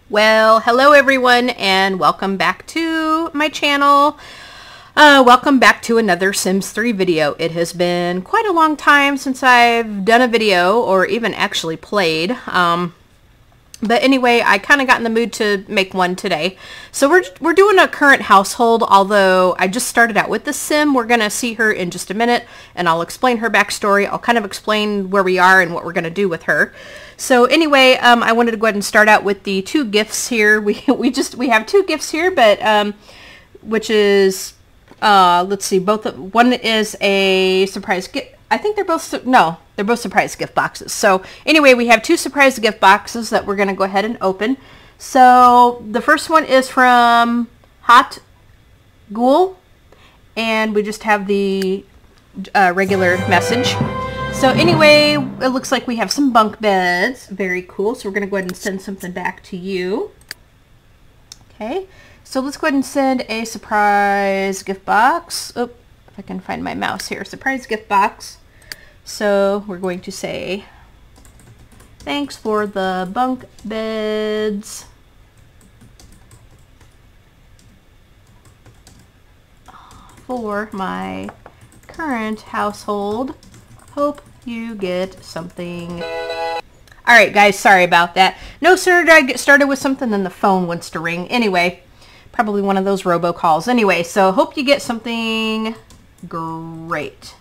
Well, hello everyone and welcome back to my channel. Welcome back to another Sims 3 video. It has been quite a long time since I've done a video or even actually played. But anyway, I kind of got in the mood to make one today. So we're doing a current household, although I just started out with the Sim. We're going to see her in just a minute, and I'll explain her backstory. I'll kind of explain where we are and what we're going to do with her. So anyway, I wanted to go ahead and start out with the two gifts here. We have two gifts here, but which is let's see, one is a surprise gift. I think they're both surprise gift boxes. So anyway, we have two surprise gift boxes that we're going to go ahead and open. So the first one is from Hot Ghoul, and we just have the regular message. So anyway, it looks like we have some bunk beds. Very cool. So we're going to go ahead and send something back to you. Okay. So let's go ahead and send a surprise gift box. Oh, if I can find my mouse here. Surprise gift box. So we're going to say, thanks for the bunk beds. For my current household. Hope you get something. Alright guys, sorry about that. No sooner did I get started with something than the phone wants to ring. Anyway, probably one of those robocalls. Anyway, so hope you get something great.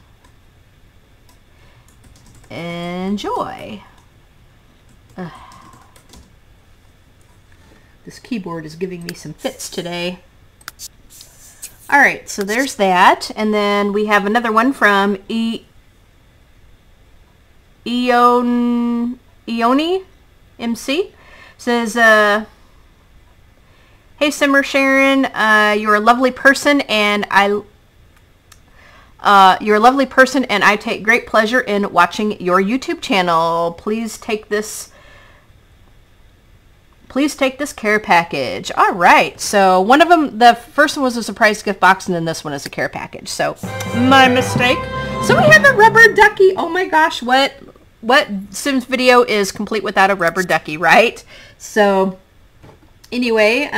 Enjoy. This keyboard is giving me some fits today. Alright, so there's that. And then we have another one from Eoni MC. Says, hey Simmer Sharon, you're a lovely person and I take great pleasure in watching your YouTube channel. Please take this care package. All right. So one of them, the first one was a surprise gift box, and then this one is a care package. So my mistake. So we have a rubber ducky. Oh my gosh. What Sims video is complete without a rubber ducky, right? So anyway,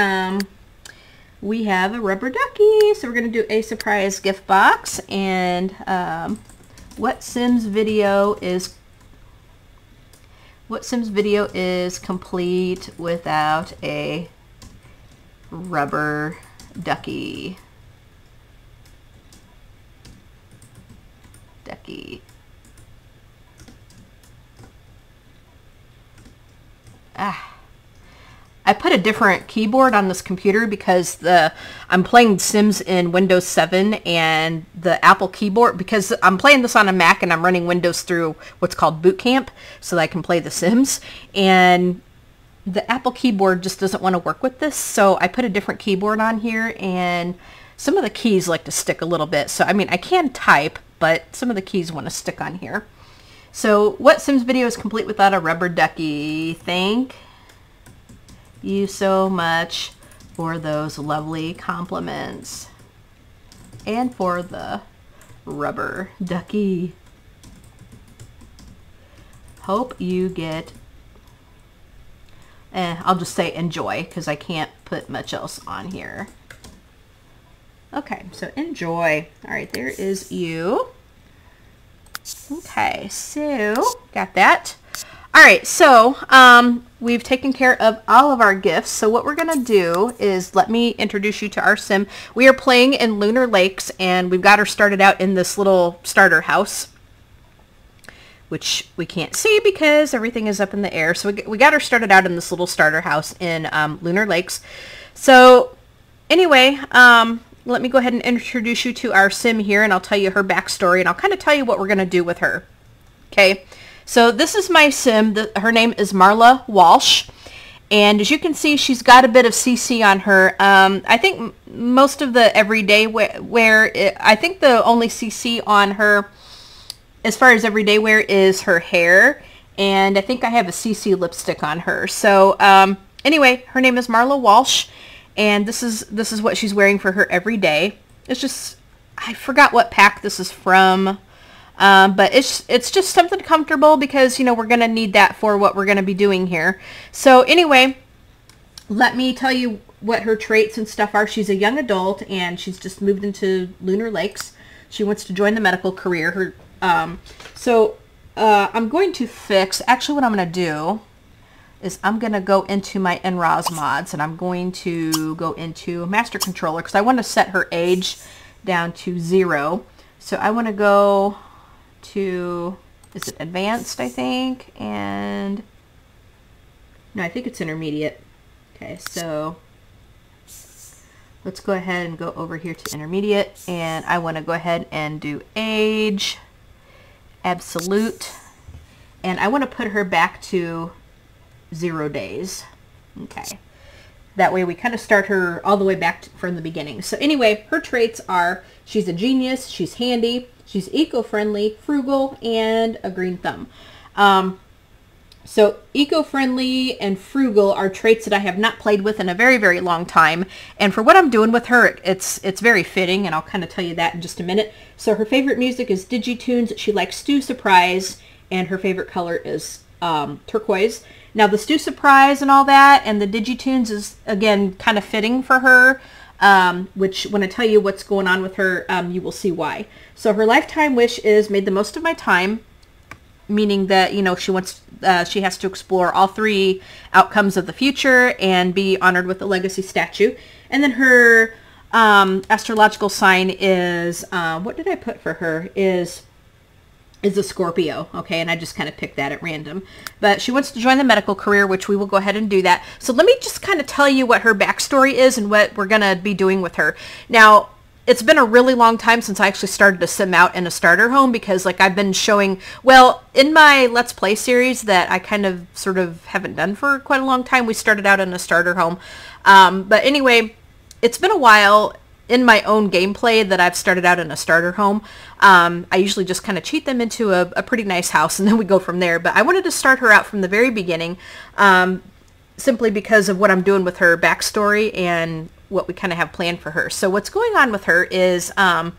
we have a rubber ducky, so we're going to do a surprise gift box. And what Sims video is complete without a rubber ducky? I put a different keyboard on this computer because I'm playing Sims in Windows 7, and the Apple keyboard, because I'm playing this on a Mac and I'm running Windows through what's called Boot Camp so that I can play the Sims, and the Apple keyboard just doesn't want to work with this, so I put a different keyboard on here, and some of the keys like to stick a little bit. So I mean, I can type, but some of the keys want to stick on here. So what Sims video is complete without a rubber ducky? Thank you so much for those lovely compliments and for the rubber ducky. Hope you get, I'll just say enjoy because I can't put much else on here. Okay, so enjoy. All right, there is you. Okay, so got that. All right, so we've taken care of all of our gifts. So what we're gonna do is, let me introduce you to our Sim. We are playing in Lunar Lakes, and we've got her started out in this little starter house, which we can't see because everything is up in the air. So we got her started out in this little starter house in Lunar Lakes. So anyway, let me go ahead and introduce you to our Sim here, and I'll tell you her backstory, and I'll kind of tell you what we're gonna do with her. Okay. So this is my Sim. Her name is Marla Walsh, and as you can see, she's got a bit of CC on her. I think most of the everyday wear, I think the only CC on her as far as everyday wear is her hair, and I think I have a CC lipstick on her. So anyway, her name is Marla Walsh, and this is what she's wearing for her everyday. It's just, I forgot what pack this is from. But it's just something comfortable because, you know, we're going to need that for what we're going to be doing here. So anyway, let me tell you what her traits and stuff are. She's a young adult, and she's just moved into Lunar Lakes. She wants to join the medical career. I'm going to fix, actually what I'm going to do is I'm going to go into my NROS mods, and I'm going to go into Master Controller because I want to set her age down to 0. So I want to go to, is it Advanced, I think? And, no, I think it's Intermediate. Okay, so let's go ahead and go over here to Intermediate, and I want to go ahead and do Age, Absolute, and I want to put her back to 0 days. Okay. That way we kind of start her all the way back from the beginning. So anyway, her traits are she's a genius, she's handy, she's eco-friendly, frugal, and a green thumb. So eco-friendly and frugal are traits that I have not played with in a very, very long time. And for what I'm doing with her, it's very fitting, and I'll kind of tell you that in just a minute. So her favorite music is Digitunes. She likes Stew Surprise, and her favorite color is turquoise. Now the Stew Surprise and all that and the Digitunes is, again, kind of fitting for her, which when I tell you what's going on with her, you will see why. So her lifetime wish is made the most of my time, meaning that, you know, she has to explore all 3 outcomes of the future and be honored with a legacy statue. And then her astrological sign is, what did I put for her, is a Scorpio, okay, and I just kind of picked that at random. But she wants to join the medical career, which we will go ahead and do that. So let me just kind of tell you what her backstory is and what we're going to be doing with her. Now, it's been a really long time since I actually started to sim out in a starter home because, like, I've been showing, well, in my Let's Play series that I kind of sort of haven't done for quite a long time, we started out in a starter home. But anyway, it's been a while in my own gameplay that I've started out in a starter home. I usually just kind of cheat them into a pretty nice house, and then we go from there. But I wanted to start her out from the very beginning, simply because of what I'm doing with her backstory and what we kind of have planned for her. So what's going on with her is Marla,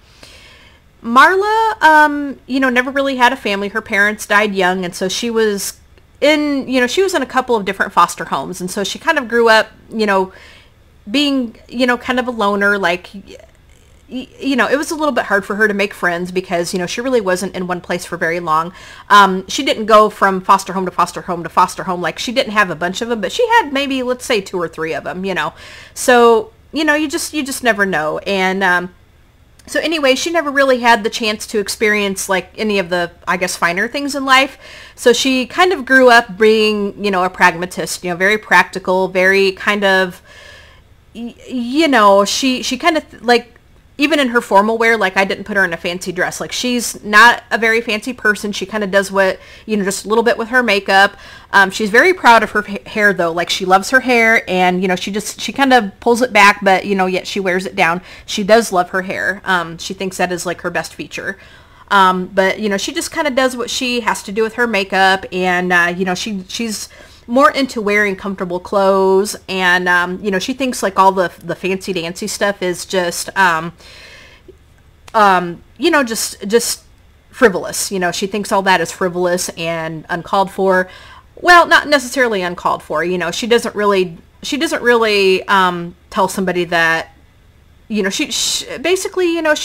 you know, never really had a family. Her parents died young, and so she was in a couple of different foster homes, and so she kind of grew up, you know, being, you know, kind of a loner. Like, you know, it was a little bit hard for her to make friends because, you know, she really wasn't in one place for very long. She didn't go from foster home to foster home to foster home. Like, she didn't have a bunch of them, but she had maybe, let's say, 2 or 3 of them, you know. So, you know, you just never know. And so anyway, she never really had the chance to experience, like, any of the, I guess, finer things in life. So she kind of grew up being, you know, a pragmatist, you know, very practical, very kind of, you know, she kind of, like, even in her formal wear, like, I didn't put her in a fancy dress. Like, she's not a very fancy person. She kind of does what, you know, just a little bit with her makeup. She's very proud of her hair, though. Like, she loves her hair, and, you know, she kind of pulls it back, but, you know, yet she wears it down. She does love her hair. She thinks that is, like, her best feature. But, you know, she just kind of does what she has to do with her makeup, and, you know, she's more into wearing comfortable clothes, and you know, she thinks, like, all the fancy dancy stuff is just you know, just frivolous. You know, she thinks all that is frivolous and uncalled for. Well, not necessarily uncalled for. You know, she doesn't really tell somebody that, you know, she basically, you know,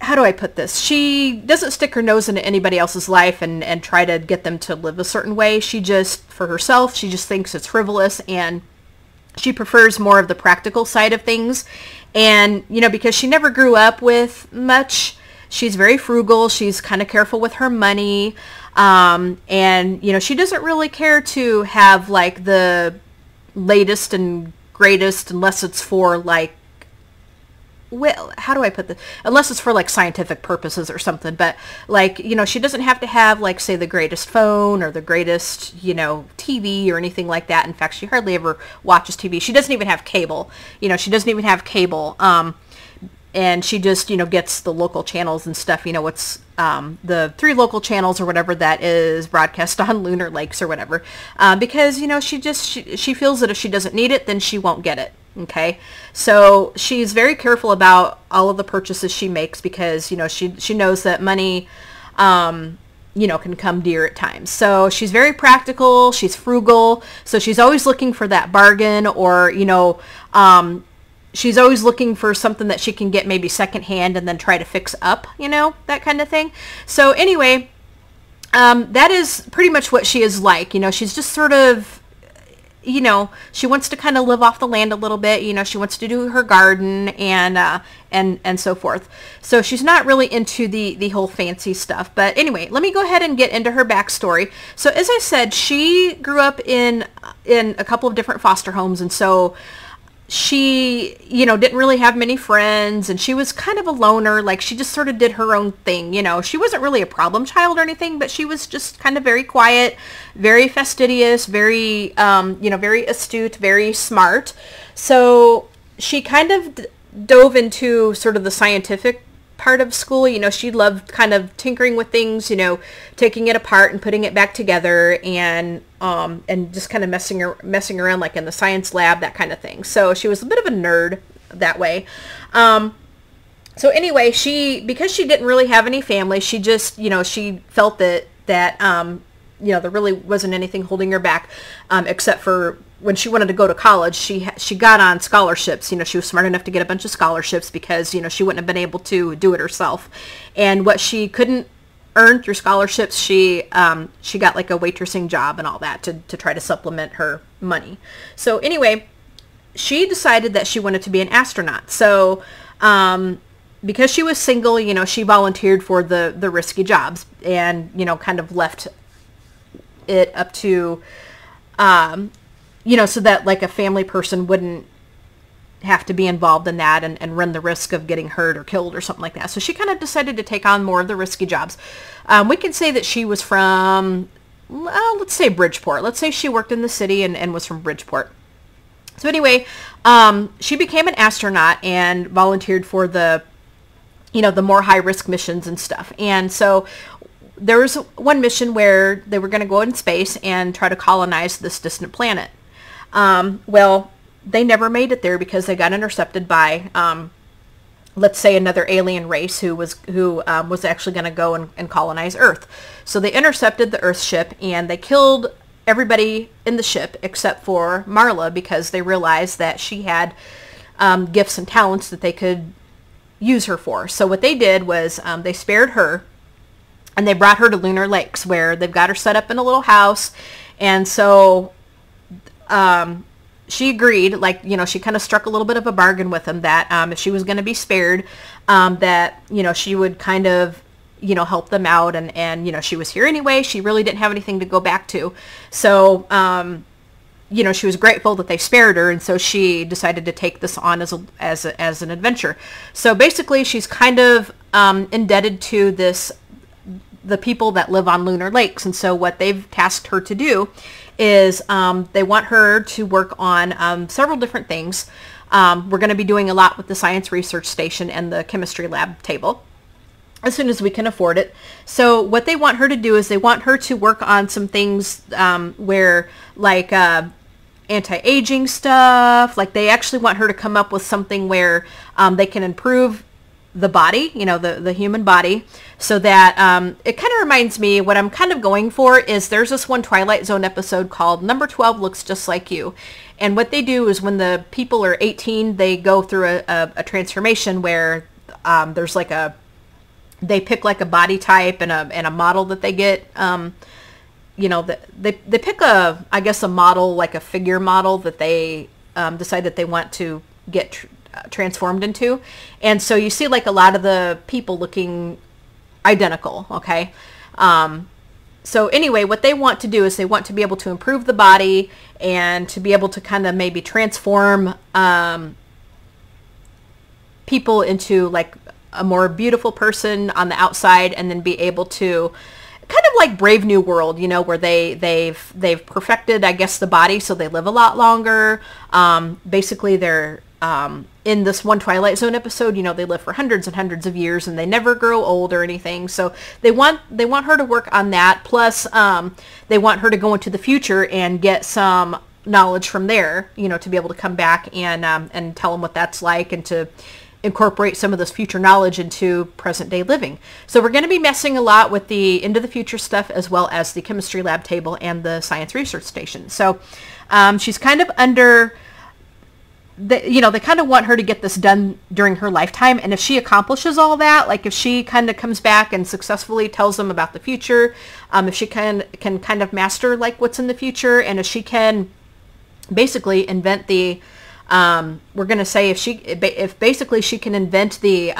how do I put this? She doesn't stick her nose into anybody else's life and try to get them to live a certain way. She just, for herself, she just thinks it's frivolous, and she prefers more of the practical side of things. And, you know, because she never grew up with much, she's very frugal. She's kind of careful with her money. And, you know, she doesn't really care to have, like, the latest and greatest unless it's for, like, well, how do I put this? Unless it's for, like, scientific purposes or something. But, like, you know, she doesn't have to have, like, say, the greatest phone or the greatest, you know, TV or anything like that. In fact, she hardly ever watches TV. She doesn't even have cable. You know, she doesn't even have cable. And she just, you know, gets the local channels and stuff. You know, what's the 3 local channels or whatever that is broadcast on Lunar Lakes or whatever. Because, you know, she feels that if she doesn't need it, then she won't get it. Okay, so she's very careful about all of the purchases she makes because, you know, she knows that money, you you know, can come dear at times. So she's very practical. She's frugal. So she's always looking for that bargain, or, you know, she's always looking for something that she can get maybe secondhand and then try to fix up, you know, that kind of thing. So anyway, that is pretty much what she is like. You know, she's just sort of, you know, she wants to kind of live off the land a little bit. You know, she wants to do her garden and so forth. So she's not really into the whole fancy stuff. But anyway, let me go ahead and get into her backstory. So as I said, she grew up in a couple of different foster homes, and so she, you know, didn't really have many friends, and she was kind of a loner. Like, she just sort of did her own thing. You know, she wasn't really a problem child or anything, but she was just kind of very quiet, very fastidious, very, you know, very astute, very smart. So she kind of dove into sort of the scientific part of school. You know, she loved kind of tinkering with things, you know, taking it apart and putting it back together, and just kind of messing around like in the science lab, that kind of thing. So she was a bit of a nerd that way. So anyway, because she didn't really have any family, she just, you know, she felt that you know, there really wasn't anything holding her back, except for when she wanted to go to college. She got on scholarships. You know, she was smart enough to get a bunch of scholarships because, you know, she wouldn't have been able to do it herself. And what she couldn't earn through scholarships, she got like a waitressing job and all that to try to supplement her money. So anyway, she decided that she wanted to be an astronaut. So because she was single, you know, she volunteered for the risky jobs, and, you know, kind of left it up to, you know, so that like a family person wouldn't have to be involved in that and run the risk of getting hurt or killed or something like that. So she kind of decided to take on more of the risky jobs. We can say that she was from, let's say Bridgeport. Let's say she worked in the city and was from Bridgeport. So anyway, she became an astronaut and volunteered for the, you know, the more high-risk missions and stuff. And so there was one mission where they were going to go in space and try to colonize this distant planet. Well, they never made it there because they got intercepted by, let's say, another alien race who was actually going to go and colonize Earth. So they intercepted the Earth ship, and they killed everybody in the ship except for Marla, because they realized that she had gifts and talents that they could use her for. So what they did was they spared her, and they brought her to Lunar Lakes, where they've got her set up in a little house. And so she agreed, like, you know, she kind of struck a little bit of a bargain with them that if she was going to be spared, that, you know, she would kind of, you know, help them out. And, you know, she was here anyway. She really didn't have anything to go back to. So, you know, she was grateful that they spared her. And so she decided to take this on as an adventure. So basically, she's kind of indebted to the people that live on Lunar Lakes. And so what they've tasked her to do is they want her to work on several different things. We're going to be doing a lot with the Science Research Station and the Chemistry Lab table as soon as we can afford it. So what they want her to do is they want her to work on some things where, like, anti-aging stuff. Like, they actually want her to come up with something where they can improve the body, you know, the human body, so that it kind of reminds me, what I'm kind of going for is, there's this one Twilight Zone episode called Number 12 Looks Just Like You. And what they do is, when the people are 18, they go through a transformation where there's like they pick like a body type and a model that they get. You know, they pick I guess a model, like a figure model that they decide that they want to get transformed into. And so you see like a lot of the people looking identical. Okay. So anyway, what they want to do is they want to be able to improve the body and to be able to kind of maybe transform people into like a more beautiful person on the outside, and then be able to kind of like Brave New World, you know, where they've perfected, I guess, the body, so they live a lot longer. Basically, they're in this one Twilight Zone episode, you know, they live for hundreds and hundreds of years, and they never grow old or anything. So they want her to work on that. Plus, they want her to go into the future and get some knowledge from there, you know, to be able to come back and tell them what that's like, and to, incorporate some of this future knowledge into present day living. So we're going to be messing a lot with the into the future stuff, as well as the chemistry lab table and the science research station. So she's kind of under you know, they kind of want her to get this done during her lifetime. And if she accomplishes all that, like if she kind of comes back and successfully tells them about the future, if she can kind of master like what's in the future, and if she can basically invent the, we're going to say if basically she can invent the,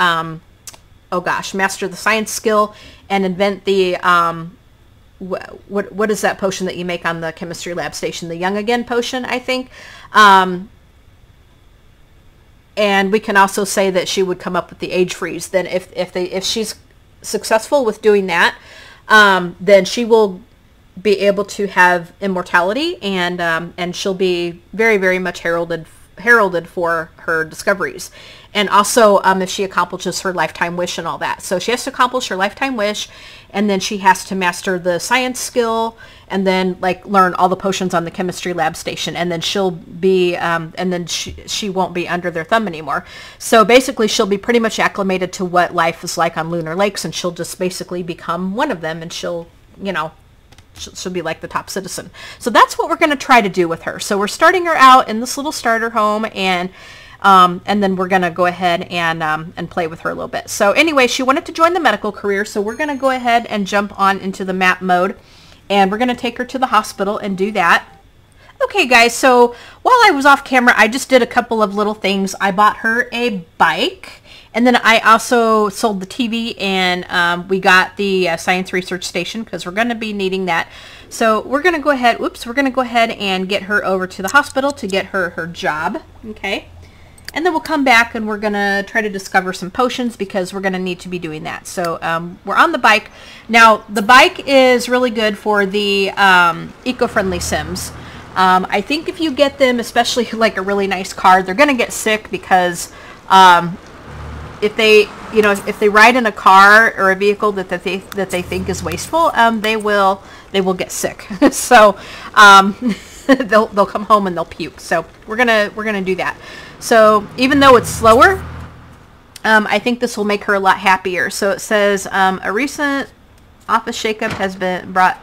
oh gosh, master the science skill and invent the, what is that potion that you make on the chemistry lab station? The Young Again potion, I think. And we can also say that she would come up with the age freeze. Then if she's successful with doing that, then she will be able to have immortality, and she'll be very, very much heralded for her discoveries. And also if she accomplishes her lifetime wish and all that. So she has to accomplish her lifetime wish, and then she has to master the science skill, and then like learn all the potions on the chemistry lab station, and then she'll be and then she won't be under their thumb anymore. So basically she'll be pretty much acclimated to what life is like on Lunar Lakes, and she'll just basically become one of them, and she'll, you know, she'll be like the top citizen. So that's what we're going to try to do with her. So we're starting her out in this little starter home, and then we're going to go ahead and play with her a little bit. So anyway, she wanted to join the medical career, so we're going to go ahead and jump on into the map mode, and we're going to take her to the hospital and do that. Okay guys, so while I was off camera, I just did a couple of little things. I bought her a bike, and then I also sold the TV, and we got the science research station, because we're going to be needing that. So we're going to go ahead, we're going to go ahead and get her over to the hospital to get her job, okay? And then we'll come back and we're going to try to discover some potions, because we're going to need to be doing that. So we're on the bike. Now, the bike is really good for the eco-friendly Sims. I think if you get them, especially like a really nice car, they're going to get sick, because if they ride in a car or a vehicle that they think is wasteful, they will get sick. So they'll come home and they'll puke. So we're gonna do that. So even though it's slower, I think this will make her a lot happier. So it says a recent office shakeup has been brought.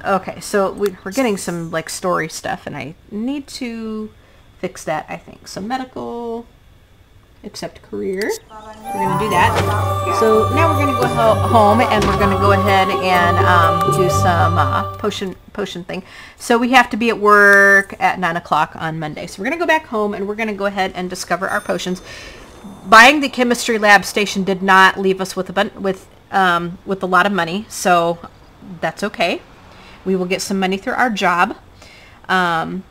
Okay, so we're getting some like story stuff, and I need to fix that, I think. So medical, accept career. We're going to do that. So now we're going to go home, and we're going to go ahead and do some potion thing. So we have to be at work at 9 o'clock on Monday. So we're going to go back home, and we're going to go ahead and discover our potions. Buying the chemistry lab station did not leave us with a lot of money, so that's okay. We will get some money through our job. And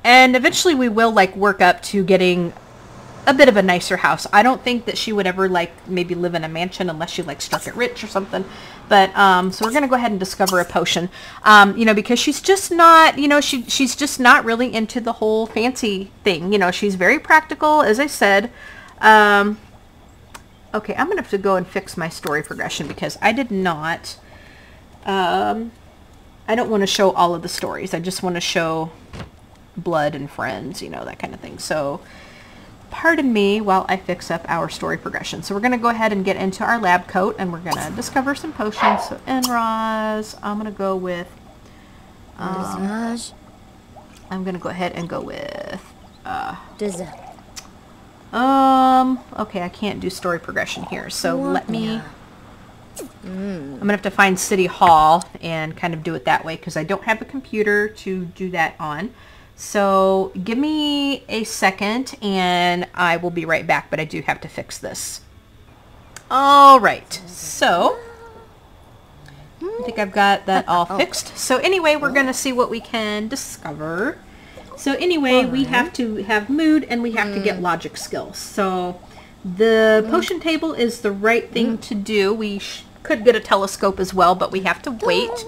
eventually we will like work up to getting a bit of a nicer house. I don't think that she would ever like maybe live in a mansion unless she like struck it rich or something. But so we're going to go ahead and discover a potion. You know, because she's just not, you know, she's just not really into the whole fancy thing. You know, she's very practical, as I said. Okay, I'm going to have to go and fix my story progression, because I did not... I don't want to show all of the stories. I just want to show blood and friends, you know, that kind of thing. So pardon me while I fix up our story progression. So we're going to go ahead and get into our lab coat, and we're going to discover some potions. So NROS, I'm going to go with, I'm going to go ahead and go with, okay, I can't do story progression here. So let me... I'm going to have to find City Hall and kind of do it that way, because I don't have a computer to do that on. So give me a second and I will be right back, but I do have to fix this. All right, so I think I've got that all fixed. So anyway, we're going to see what we can discover. So anyway, we have to have mood, and we have to get logic skills. So the potion table is the right thing to do. We could get a telescope as well, but we have to wait.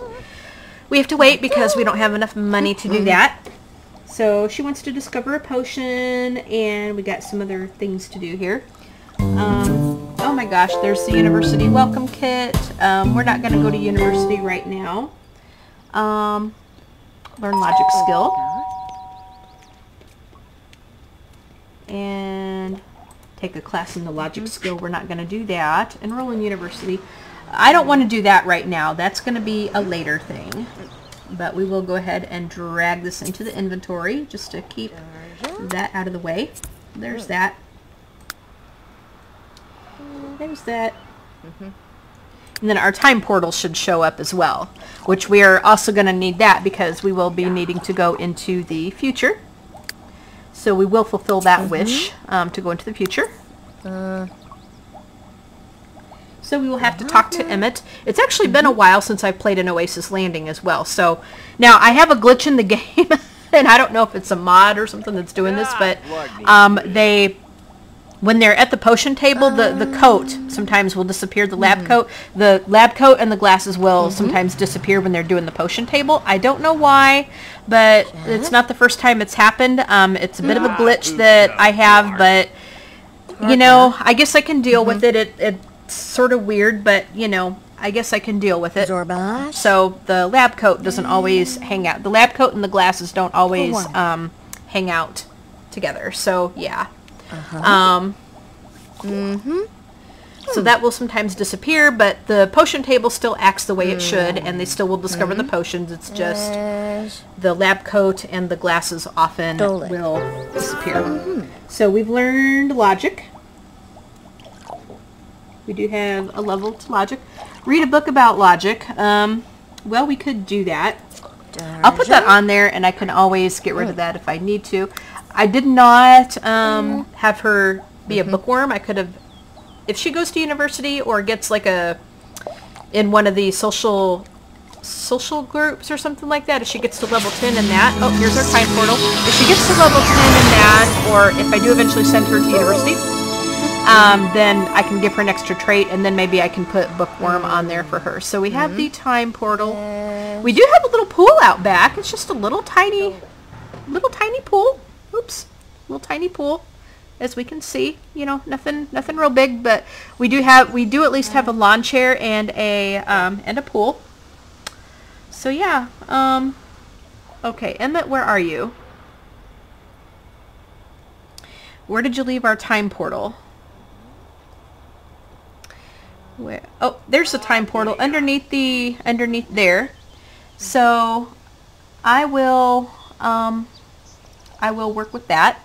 We have to wait because we don't have enough money to do that. So she wants to discover a potion, and we got some other things to do here. Oh my gosh, there's the university welcome kit. We're not going to go to university right now. Learn logic skill. and take a class in the logic skill. We're not going to do that. Enroll in university. I don't want to do that right now. That's going to be a later thing. But we will go ahead and drag this into the inventory just to keep that out of the way. There's that. There's that. And then our time portal should show up as well, which we are also going to need that because we will be needing to go into the future. So we will fulfill that wish to go into the future. So we will have to talk to Emmett. It's actually been a while since I've played an Oasis Landing as well. So now I have a glitch in the game, and I don't know if it's a mod or something that's doing this, but when they're at the potion table, the coat sometimes will disappear, the lab coat. The lab coat and the glasses will sometimes disappear when they're doing the potion table. I don't know why, but it's not the first time it's happened. It's a bit of a glitch that I have, but, you know, I guess I can deal with it. It's sort of weird, but, you know, I guess I can deal with it. So the lab coat doesn't always hang out. The lab coat and the glasses don't always hang out together. So, yeah. So that will sometimes disappear, but the potion table still acts the way it should, and they still will discover the potions. It's just the lab coat and the glasses often will disappear. So we've learned logic. We do have a level to logic. Read a book about logic. Well, we could do that. I'll put that on there, and I can always get rid of that if I need to. I did not have her be a bookworm. I could have, if she goes to university or gets like in one of the social groups or something like that, if she gets to level 10 in that, oh, here's our time portal. If she gets to level 10 in that, or if I do eventually send her to university, then I can give her an extra trait, and then maybe I can put bookworm on there for her. So we have the time portal. We do have a little pool out back. It's just a little tiny pool. Oops, little tiny pool, as we can see. You know, nothing real big, but we do at least have a lawn chair and a pool. So yeah, okay, Emmett, where are you? Where did you leave our time portal? Where? Oh, there's the time portal underneath there. So I will work with that.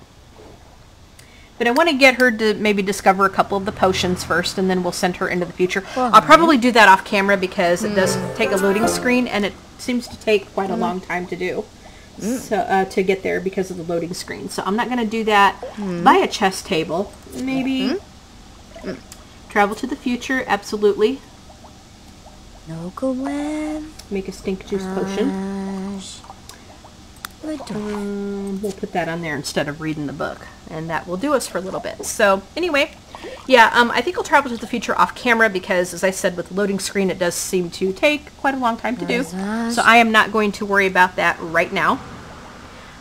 But I want to get her to maybe discover a couple of the potions first, and then we'll send her into the future. I'll probably do that off camera because it does take a loading screen, and it seems to take quite a long time to do. So to get there because of the loading screen. So I'm not going to do that by a chess table. Maybe travel to the future, absolutely. No go in. Make a stink juice potion. We'll put that on there instead of reading the book, and that will do us for a little bit. So anyway, yeah, I think I'll travel to the future off camera because, as I said, with the loading screen, it does seem to take quite a long time to do. So I am not going to worry about that right now.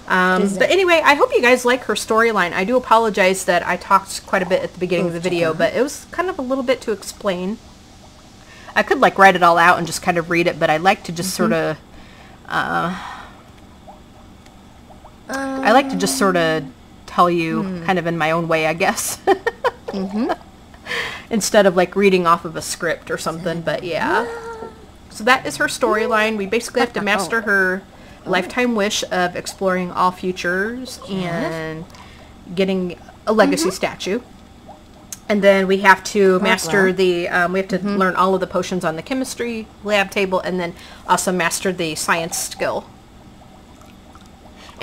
But anyway, I hope you guys like her storyline. I do apologize that I talked quite a bit at the beginning of the video, but it was kind of a little bit to explain. I could like write it all out and just kind of read it, but I like to just sort of tell you kind of in my own way, I guess. Instead of like reading off of a script or something, but yeah. So that is her storyline. We basically have to master her lifetime wish of exploring all futures and getting a legacy statue. And then we have to master the, we have to learn all of the potions on the chemistry lab table, and then also master the science skill.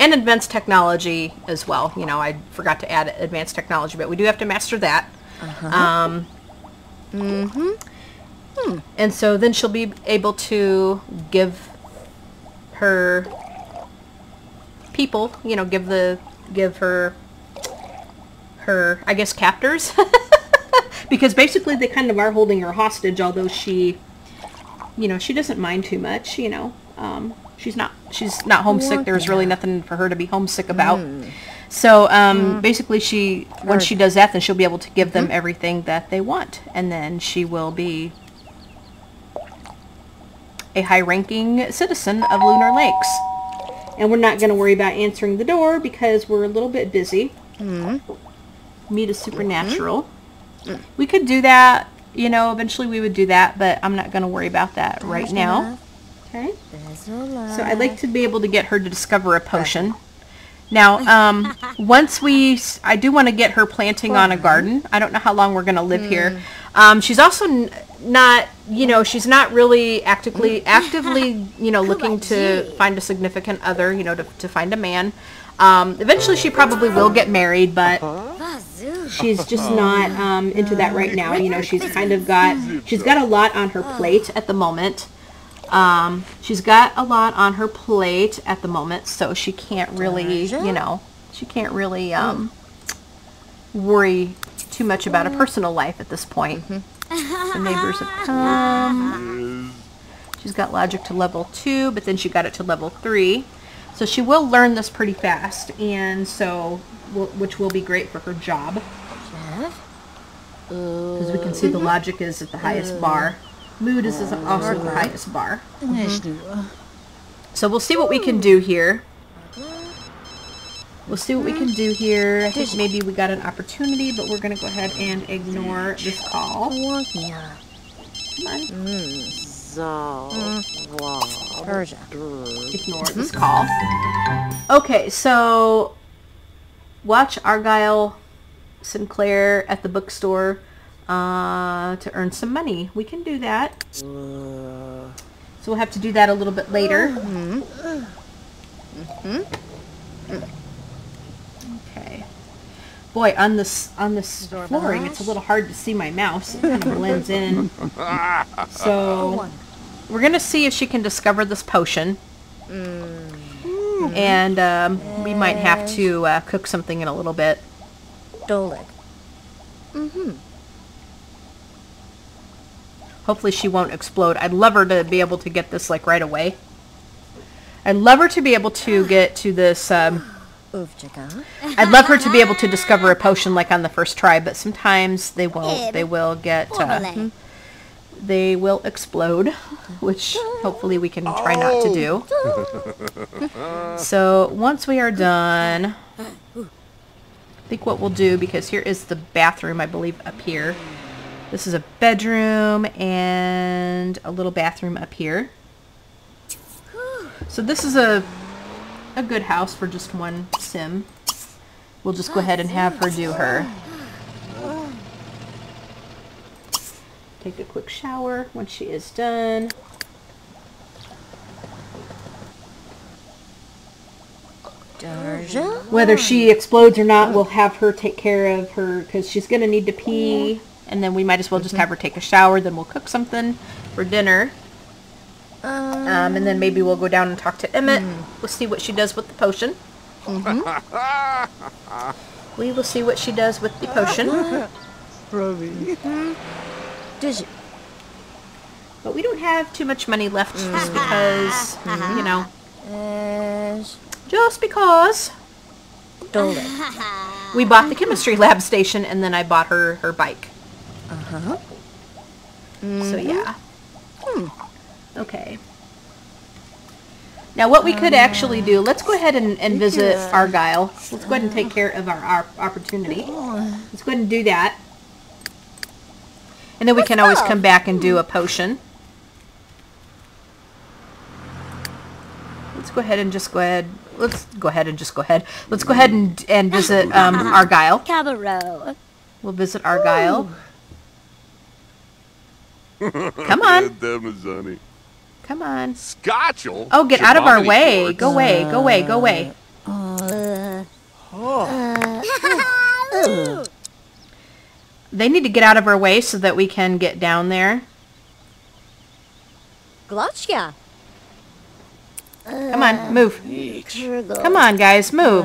And advanced technology as well. You know, I forgot to add advanced technology, but we do have to master that. And so then she'll be able to give her people, you know, give her I guess captors. Because basically they kind of are holding her hostage, although she, you know, she doesn't mind too much, you know. She's not homesick. There's really nothing for her to be homesick about. So basically once she does that, then she'll be able to give them everything that they want, and then she will be a high-ranking citizen of Lunar Lakes. And we're not going to worry about answering the door because we're a little bit busy. meat is supernatural. We could do that, you know, eventually we would do that, but I'm not going to worry about that right now. Okay. So I'd like to be able to get her to discover a potion. Now, once I do want to get her planting on a garden. I don't know how long we're going to live here. She's also not, you know, she's not really actively, you know, looking to find a significant other, you know, to find a man. Eventually she probably will get married, but she's just not into that right now. You know, she's got a lot on her plate at the moment. She's got a lot on her plate at the moment, so she can't really, you know, she can't really worry too much about a personal life at this point. The neighbors have come. She's got logic to level 2, but then she got it to level 3. So she will learn this pretty fast, and so, which will be great for her job. Because we can see the logic is at the highest bar. Mood is also the highest bar. So we'll see what we can do here. We'll see what we can do here. I think maybe we got an opportunity, but we're going to go ahead and ignore this call. Come on. Ignore this call. Okay, so watch Argyle Sinclair at the bookstore to earn some money. We can do that. So we'll have to do that a little bit later. Okay. Boy, on this flooring, it's a little hard to see my mouse. It kind of blends in. So we're going to see if she can discover this potion. And we might have to cook something in a little bit. Hopefully she won't explode. I'd love her to be able to get this like right away. I'd love her to be able to get to this. I'd love her to be able to discover a potion like on the first try, but sometimes they won't. They will get. They will explode, which hopefully we can try not to do. So once we are done, I think what we'll do, because here is the bathroom, I believe, up here. This is a bedroom and a little bathroom up here. So this is a good house for just one sim. We'll just go ahead and have her do her. Take a quick shower once she is done. Whether she explodes or not, we'll have her take care of her, because she's going to need to pee. And then we might as well just have her take a shower. Then we'll cook something for dinner. And then maybe we'll go down and talk to Emmett. We'll see what she does with the potion. We will see what she does with the potion. But we don't have too much money left just because, you know. Just because. We bought the chemistry lab station, and then I bought her bike. So yeah. Okay. Now what we could actually do, let's go ahead and visit Argyle. Let's go ahead and take care of our opportunity. Let's go ahead and do that. And then we can always come back and do a potion. Let's go ahead and just go ahead. Let's go ahead and visit Argyle. We'll visit Argyle. Come on. Come on. Oh, get out of our way. Go away. Go away. Go away. They need to get out of our way so that we can get down there. Glotchka. Come on, move. Come on, guys, move.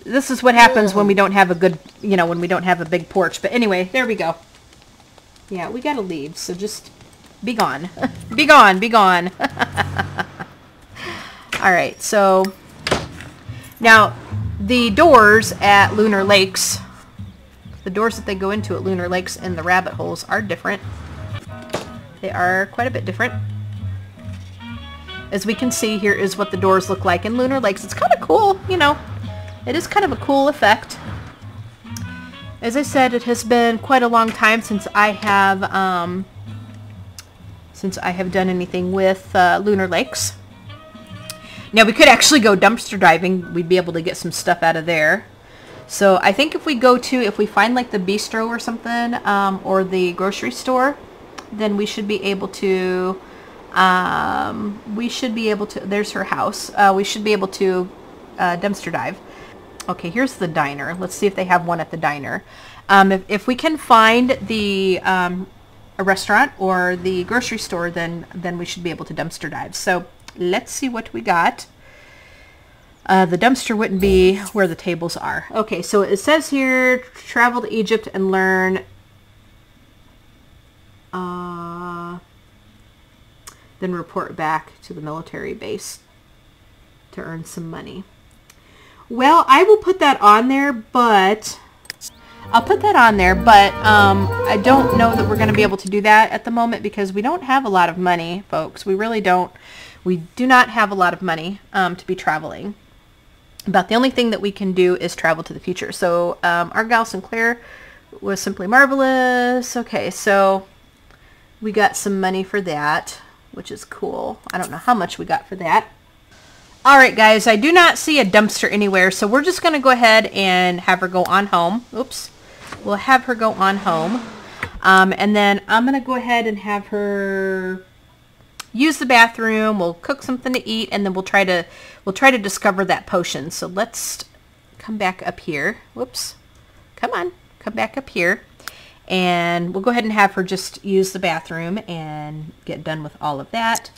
This is what happens when we don't have a good, you know, when we don't have a big porch. But anyway, there we go. Yeah, we gotta leave, so just be gone. Be gone, be gone. Alright, so now the doors at Lunar Lakes, the doors that they go into at Lunar Lakes and the rabbit holes are different. They are quite a bit different. As we can see, here is what the doors look like in Lunar Lakes. It's kind of cool, you know. It is kind of a cool effect. As I said, it has been quite a long time since I have done anything with Lunar Lakes. Now, we could actually go dumpster diving. We'd be able to get some stuff out of there. So I think if we find like the bistro or something, or the grocery store, then we should be able to, there's her house. We should be able to dumpster dive. Okay, here's the diner. Let's see if they have one at the diner. If we can find a restaurant or the grocery store, then we should be able to dumpster dive. So let's see what we got. The dumpster wouldn't be where the tables are. Okay, so it says here, travel to Egypt and learn. Then report back to the military base to earn some money. Well, I will put that on there, but I don't know that we're going to be able to do that at the moment because we don't have a lot of money, folks. We really don't. We do not have a lot of money to be traveling. About the only thing that we can do is travel to the future. So Argyle Sinclair was simply marvelous. Okay, so we got some money for that, which is cool. I don't know how much we got for that. All right, guys, I do not see a dumpster anywhere, so we're just going to go ahead and have her go on home. Oops. We'll have her go on home. And then I'm going to go ahead and have her use the bathroom. We'll cook something to eat, and then we'll try to discover that potion. So let's come back up here. Whoops. Come on. Come back up here. And we'll go ahead and have her just use the bathroom and get done with all of that.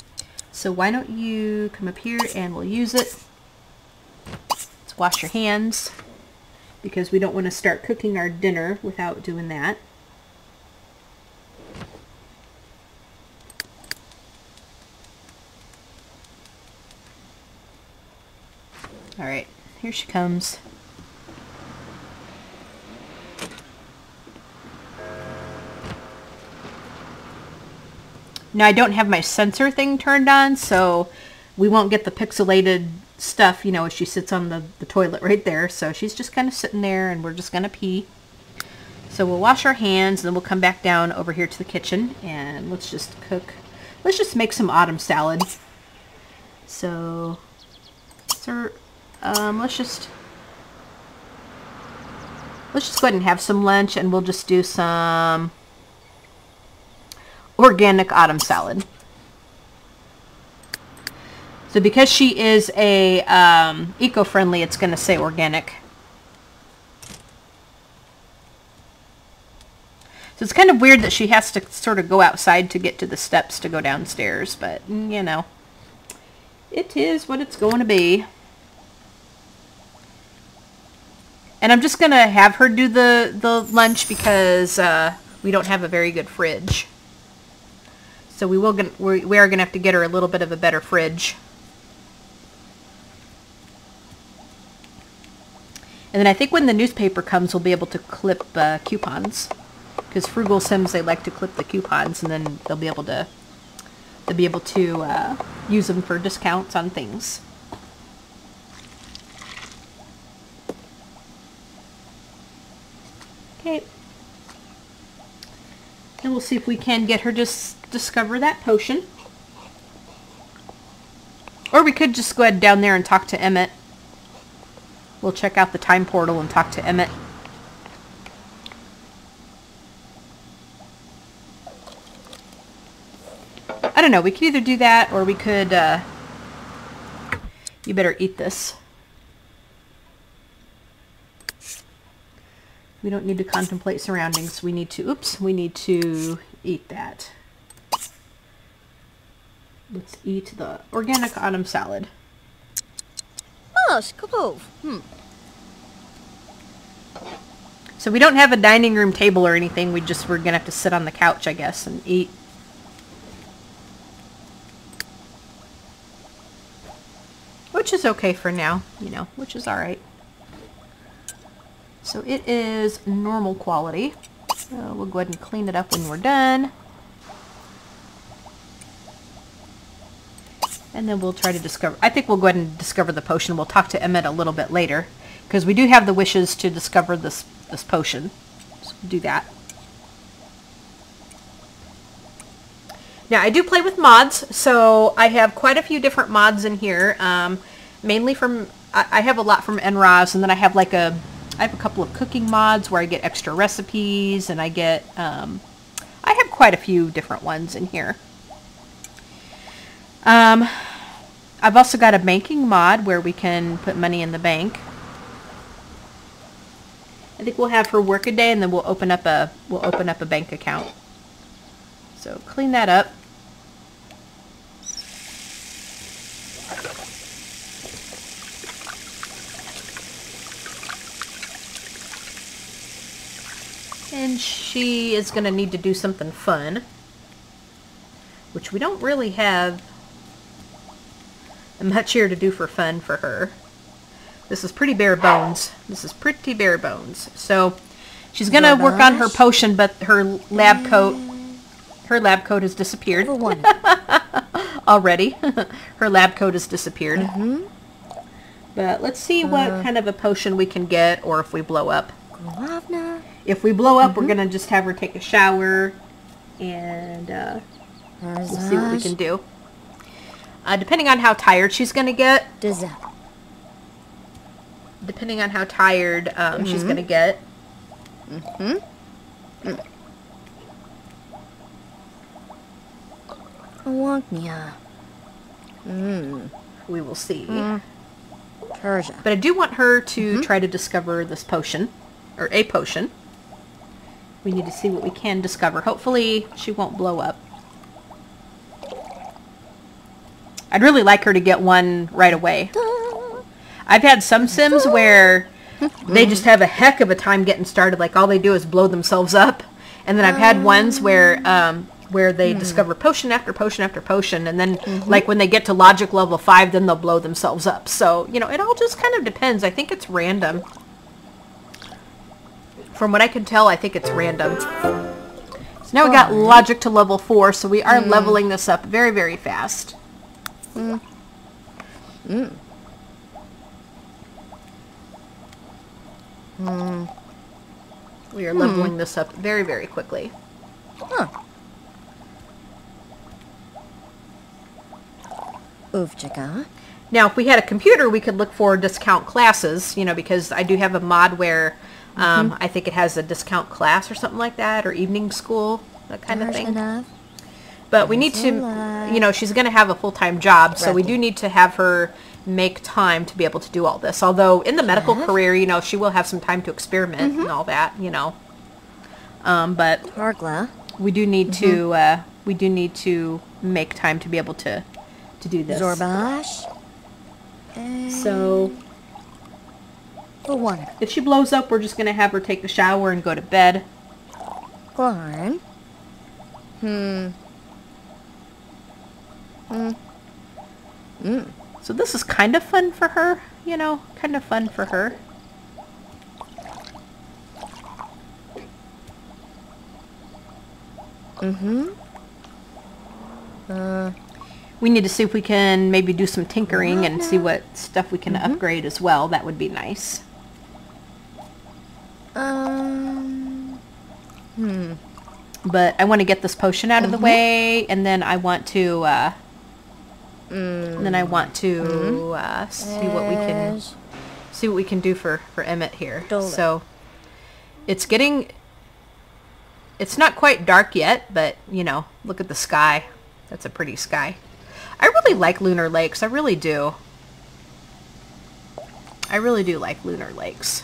So why don't you come up here and we'll use it. Let's wash your hands because we don't want to start cooking our dinner without doing that. All right, here she comes. Now, I don't have my sensor thing turned on, so we won't get the pixelated stuff, you know, as she sits on the toilet right there. So she's just kind of sitting there, and we're just going to pee. So we'll wash our hands, and then we'll come back down over here to the kitchen, and let's just cook. Let's just make some autumn salad. So, let's just go ahead and have some lunch, and we'll just do some organic autumn salad. So because she is a eco-friendly, it's going to say organic. So it's kind of weird that she has to sort of go outside to get to the steps to go downstairs, but you know, it is what it's going to be. And I'm just going to have her do the lunch because we don't have a very good fridge. So we are going to have to get her a little bit of a better fridge. And then I think when the newspaper comes, we'll be able to clip coupons. Because Frugal Sims, they like to clip the coupons, and then they'll be able to use them for discounts on things. Okay. And we'll see if we can get her to discover that potion. Or we could just go ahead down there and talk to Emmett. We'll check out the time portal and talk to Emmett. I don't know, we could either do that or we could, you better eat this. We don't need to contemplate surroundings. We need to, we need to eat that. Let's eat the organic autumn salad. Oh, cool. So we don't have a dining room table or anything. We're gonna have to sit on the couch, I guess, and eat. Which is okay for now, you know, which is alright. So it is normal quality. We'll go ahead and clean it up when we're done. And then we'll try to discover, I think we'll go ahead and discover the potion. We'll talk to Emmett a little bit later, because we do have the wishes to discover this potion. do that. Now, I do play with mods, so I have quite a few different mods in here, mainly from, I have a lot from NROS, and then I have like I have a couple of cooking mods where I get extra recipes, and I get, I have quite a few different ones in here. I've also got a banking mod where we can put money in the bank. I think we'll have her work a day, and then we'll open up a bank account. So clean that up. And she is going to need to do something fun, which we don't really have much here to do for fun for her. This is pretty bare bones. This is pretty bare bones. So she's going to work on her potion, but her lab coat has disappeared. Already. Her lab coat has disappeared. But let's see what kind of a potion we can get, or if we blow up. If we blow up, we're going to just have her take a shower, and we'll see what we can do. Depending on how tired she's going to get. Depending on how tired she's going to get. We will see. But I do want her to try to discover this potion, or a potion. We need to see what we can discover. Hopefully she won't blow up. I'd really like her to get one right away. I've had some Sims where they just have a heck of a time getting started. Like, all they do is blow themselves up. And then I've had ones where they discover potion after potion after potion. And then, like, when they get to logic level 5, then they'll blow themselves up. So, you know, it all just kind of depends. I think it's random. From what I can tell, I think it's random. So now we got logic to level 4, so we are leveling this up very, very fast. We are leveling this up very, very quickly. Now, if we had a computer, we could look for discount classes, you know, because I do have a mod where I think it has a discount class or something like that, or evening school, that kind of thing. But we need to, you know, she's going to have a full-time job, so we do need to have her make time to be able to do all this. Although in the medical career, you know, she will have some time to experiment and all that, you know. But we do need to make time to be able to do this. So if she blows up, we're just going to have her take a shower and go to bed. So this is kind of fun for her, you know, kind of fun for her. We need to see if we can maybe do some tinkering and see what stuff we can upgrade as well. That would be nice. But I want to get this potion out of the way, and then I want to see what we can do for Emmett here. So it's not quite dark yet, but you know, look at the sky. That's a pretty sky. I really like Lunar Lakes. I really do. I really do like Lunar Lakes.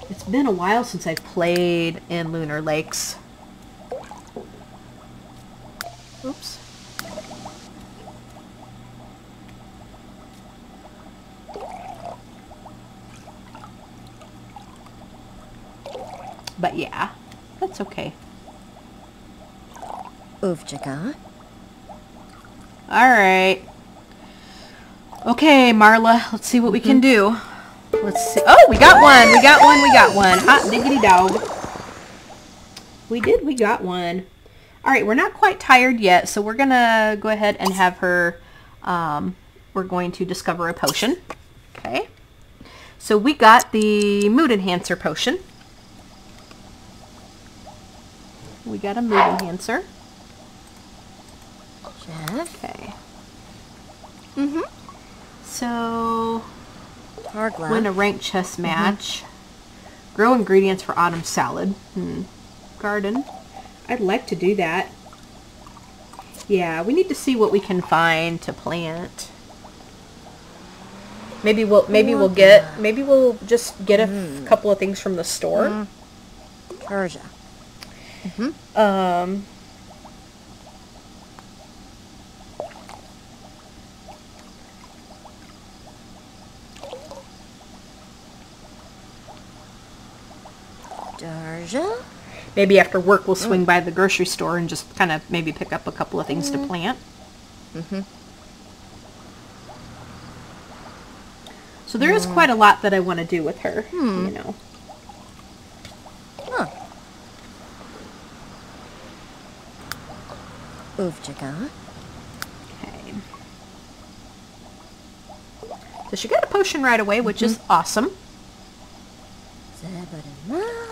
It's been a while since I've played in Lunar Lakes. Oops. But yeah, that's okay. Alright. Okay, Marla, let's see what we can do. Let's see. Oh, we got one. We got one. We got one. Hot diggity dog. We got one. Alright, we're not quite tired yet, so we're going to go ahead and have her, we're going to discover a potion. Okay. So we got the mood enhancer potion. We got a mood enhancer. Chef. Okay. Mm-hmm. So, Targla. win a ranked chess match. Grow ingredients for autumn salad. Garden. I'd like to do that. Yeah, we need to see what we can find to plant. Maybe we'll just get a couple of things from the store. Persia. Darja? Maybe after work we'll swing by the grocery store and just kind of maybe pick up a couple of things to plant. So there is quite a lot that I want to do with her, you know. Uvchika. Okay. So she got a potion right away, which is awesome.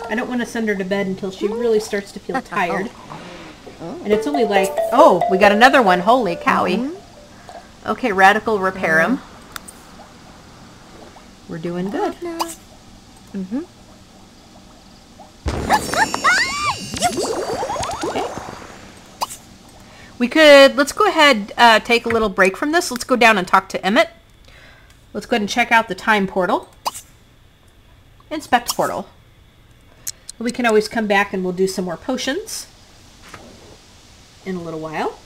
I don't want to send her to bed until she really starts to feel tired. And it's only like, oh, we got another one. Holy cowie. Okay, radical repair 'em. We're doing good. Okay. Let's go ahead, take a little break from this. Let's go down and talk to Emmett. Let's go ahead and check out the time portal. Inspect portal. We can always come back and we'll do some more potions in a little while.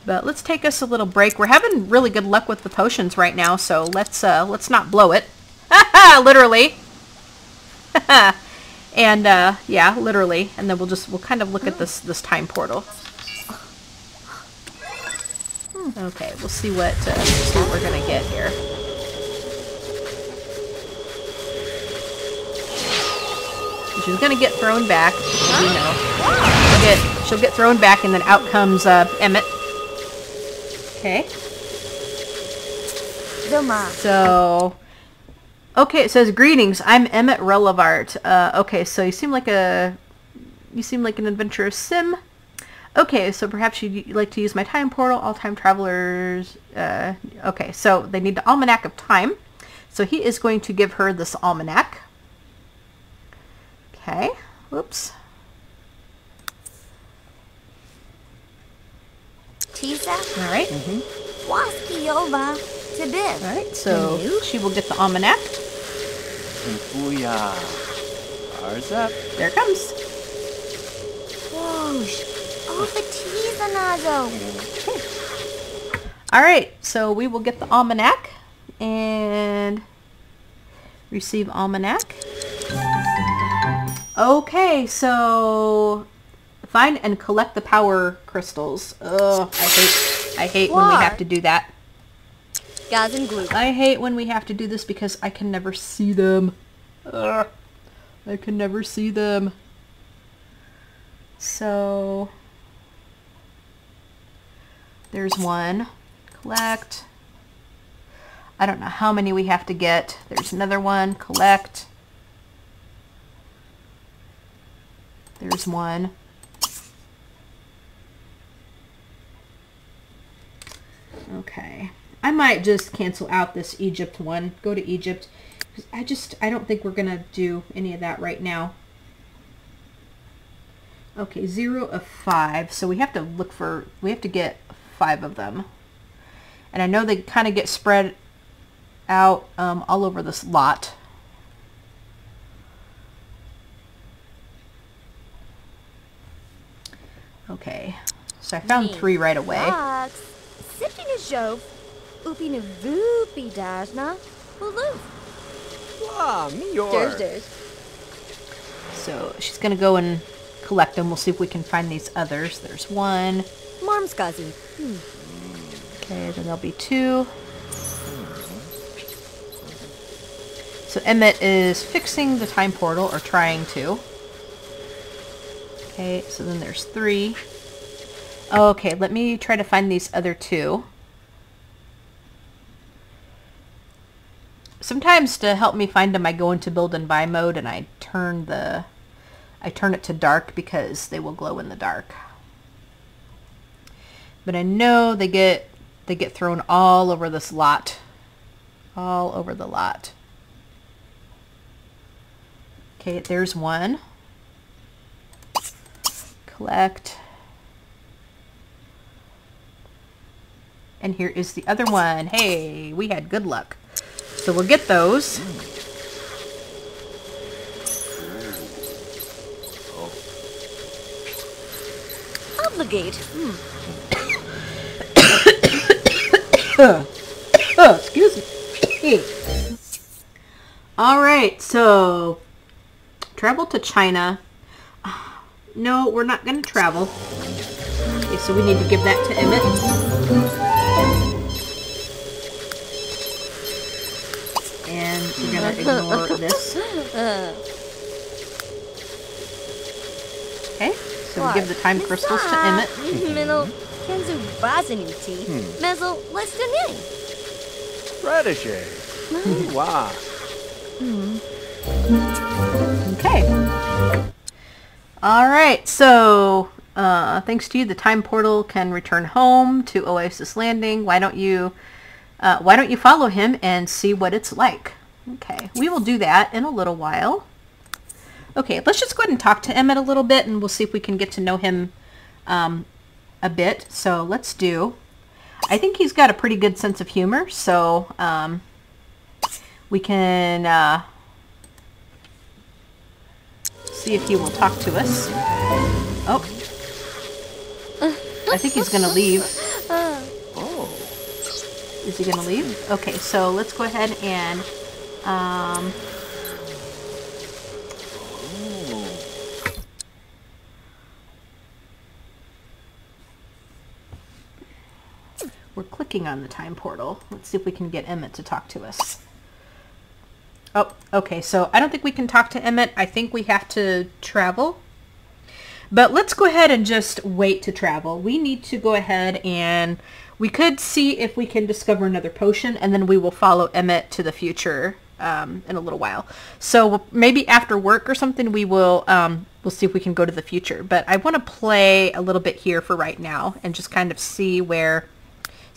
But let's take us a little break. We're having really good luck with the potions right now, so let's not blow it. Literally. And yeah, literally. And then we'll kind of look at this time portal. Okay, we'll see what we're gonna get here. She's gonna get thrown back, as you know. She'll get thrown back, and then out comes Emmett. Okay. So, okay, it says greetings. I'm Emmett Relevart. Okay, so you seem like an adventurous sim. Okay, so perhaps you'd like to use my time portal. All time travelers. Okay, so they need the almanac of time. So he is going to give her this almanac. Okay. Whoops. Tisa. All right. Waskiova. Tibib. All right. So she will get the almanac. Booyah. Arzap. There it comes. Whoosh. Oh, the Tisa Nazo. All right. So we will get the almanac and receive almanac. Okay, so find and collect the power crystals. Ugh, I hate when we have to do that. Gaz and glue. I hate when we have to do this because I can never see them. Ugh, I can never see them. So there's one. Collect. I don't know how many we have to get. There's another one. Collect. There's one. Okay. I might just cancel out this Egypt one. Go to Egypt. I don't think we're going to do any of that right now. Okay, 0 of 5. So we have to get 5 of them. And I know they kind of get spread out all over this lot. Okay, so I found 3 right away. Sipping a jove, ooping a voopy dashna, hulu. Wow, meteor. So she's gonna go and collect them. We'll see if we can find these others. There's 1. Marmskazi. Okay, then there'll be 2. So Emmett is fixing the time portal, or trying to. Okay, so then there's 3. Okay, let me try to find these other 2. Sometimes to help me find them, I go into build and buy mode and I turn the I turn it to dark because they will glow in the dark. But I know they get thrown all over this lot. All over the lot. Okay, there's one. Collect. And here is the other one. Hey, we had good luck. So we'll get those. Obligate. Oh, excuse me. All right, so travel to China. No, we're not going to travel. Okay, so we need to give that to Emmett. And we're going to ignore this. Okay, so we give the time crystals to Emmett. Minnow, Kenzu Bazanuti, Mezzo Lestinin. Protege. Wow. Okay. All right, so thanks to you, the time portal can return home to Oasis Landing. Why don't you follow him and see what it's like? Okay, we will do that in a little while. Okay, let's just go ahead and talk to Emmett a little bit, and we'll see if we can get to know him a bit. So let's do. I think he's got a pretty good sense of humor, so we can see if he will talk to us. Oh, I think he's going to leave. Oh. Is he going to leave? Okay, so let's go ahead and we're clicking on the time portal. Let's see if we can get Emmett to talk to us. Oh, okay, so I don't think we can talk to Emmett. I think we have to travel. But let's go ahead and just wait to travel. We need to go ahead and we could see if we can discover another potion, and then we will follow Emmett to the future in a little while. So maybe after work or something, we will we'll see if we can go to the future. But I want to play a little bit here for right now and just kind of see where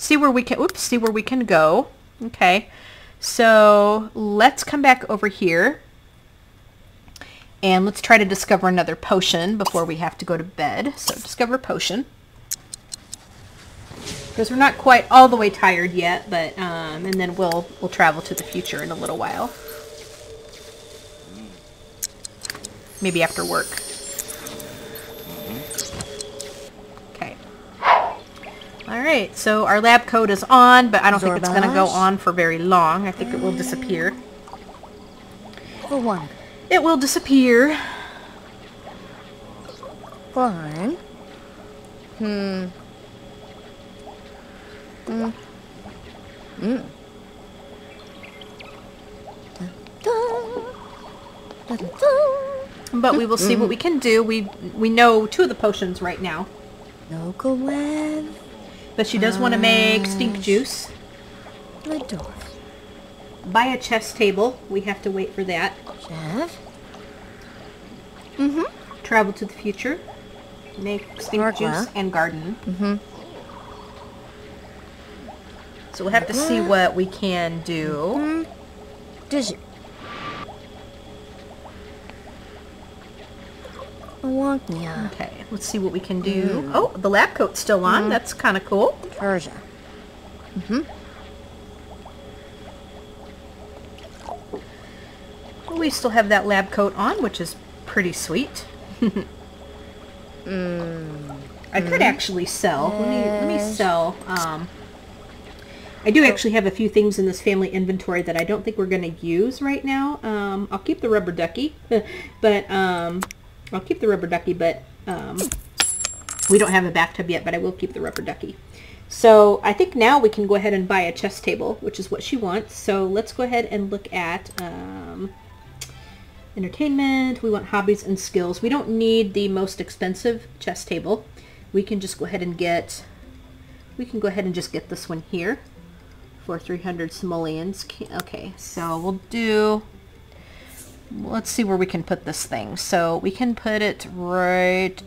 we can go. Okay. So let's come back over here and let's try to discover another potion before we have to go to bed. So discover potion. Because we're not quite all the way tired yet, but and then we'll travel to the future in a little while. Maybe after work. Okay. All right, so our lab coat is on, but I don't think it's going to go on for very long. I think it will disappear. For one. It will disappear. Fine. But we will see what we can do. We know 2 of the potions right now. No go web. But she does want to make stink juice. The door. Buy a chess table. We have to wait for that. Chef. Travel to the future. Make stink juice and garden. So we'll have to see what we can do. Does it? Yeah. Okay, let's see what we can do. Oh, the lab coat's still on. That's kind of cool. Persia. We still have that lab coat on, which is pretty sweet. I could actually sell. Let me sell. I do actually have a few things in this family inventory that I don't think we're going to use right now. I'll keep the rubber ducky, but we don't have a bathtub yet, but I will keep the rubber ducky. So I think now we can go ahead and buy a chess table, which is what she wants. So let's go ahead and look at entertainment. We want hobbies and skills. We don't need the most expensive chess table. We can just go ahead and get this one here for 300 simoleons. Okay, so we'll do let's see where we can put this thing. So we can put it right,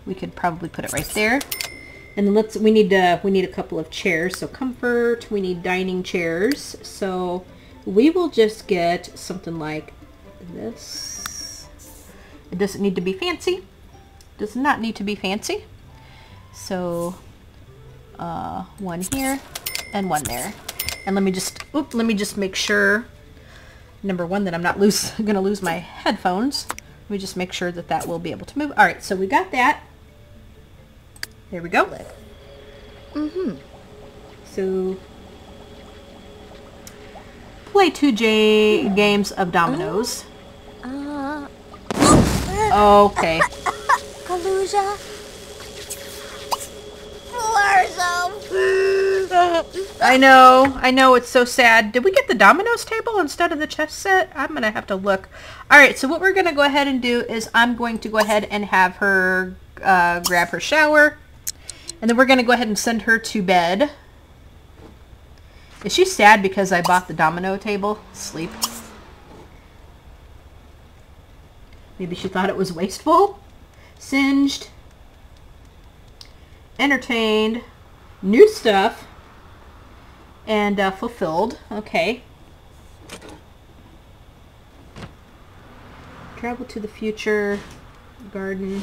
we could probably put it right there. And then we need a couple of chairs. So comfort, we need dining chairs. So we will just get something like this. It doesn't need to be fancy. Does not need to be fancy. So one here and one there. And let me just make sure, number one, that I'm not gonna lose my headphones. Let me just make sure that that will be able to move. All right, so we got that. There we go. Mm-hmm. So play 2 games of dominoes. Okay. Kaluja. I know, it's so sad. Did we get the dominoes table instead of the chess set? I'm gonna have to look. Alright, so what we're gonna go ahead and do is I'm going to go ahead and have her grab her shower. And then we're gonna go ahead and send her to bed. Is she sad because I bought the domino table? Sleep. Maybe she thought it was wasteful. Singed. Entertained. New stuff. And fulfilled. Okay. Travel to the future. Garden.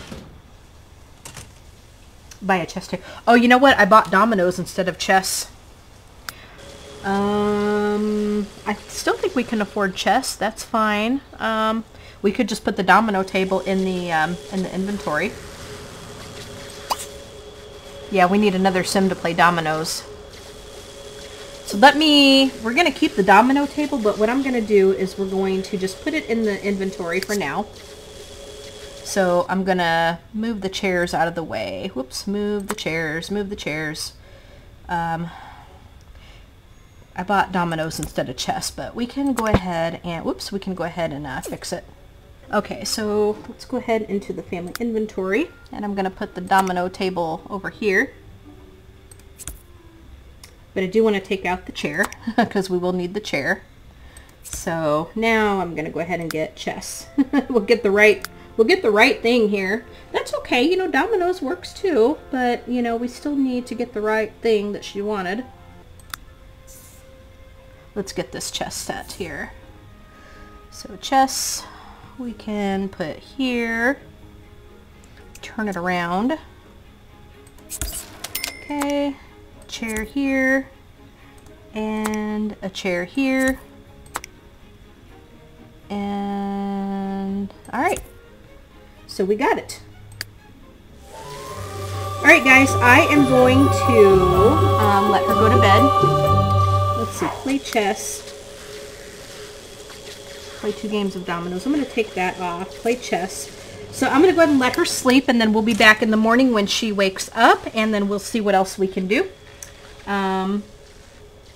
Buy a chess table. Oh, you know what? I bought dominoes instead of chess. I still think we can afford chess. That's fine. We could just put the domino table in the inventory. Yeah, we need another sim to play dominoes. So we're going to keep the domino table, but what I'm going to do is we're going to just put it in the inventory for now. So I'm going to move the chairs out of the way. Whoops, move the chairs, move the chairs. I bought dominoes instead of chess, but we can go ahead and, whoops, we can go ahead and fix it. Okay, so let's go ahead into the family inventory, and I'm going to put the domino table over here. But I do want to take out the chair, because we will need the chair. So now I'm going to go ahead and get chess. We'll get the right thing here. That's okay, you know, dominoes works too, but, you know, we still need to get the right thing that she wanted. Let's get this chess set here. So chess, we can put here. Turn it around. Okay, chair here, and a chair here. And, alright. So we got it. Alright guys, I am going to let her go to bed. Let's see, play chess. Play 2 games of dominoes. I'm going to take that off. Play chess. So I'm going to go ahead and let her sleep, and then we'll be back in the morning when she wakes up, and then we'll see what else we can do.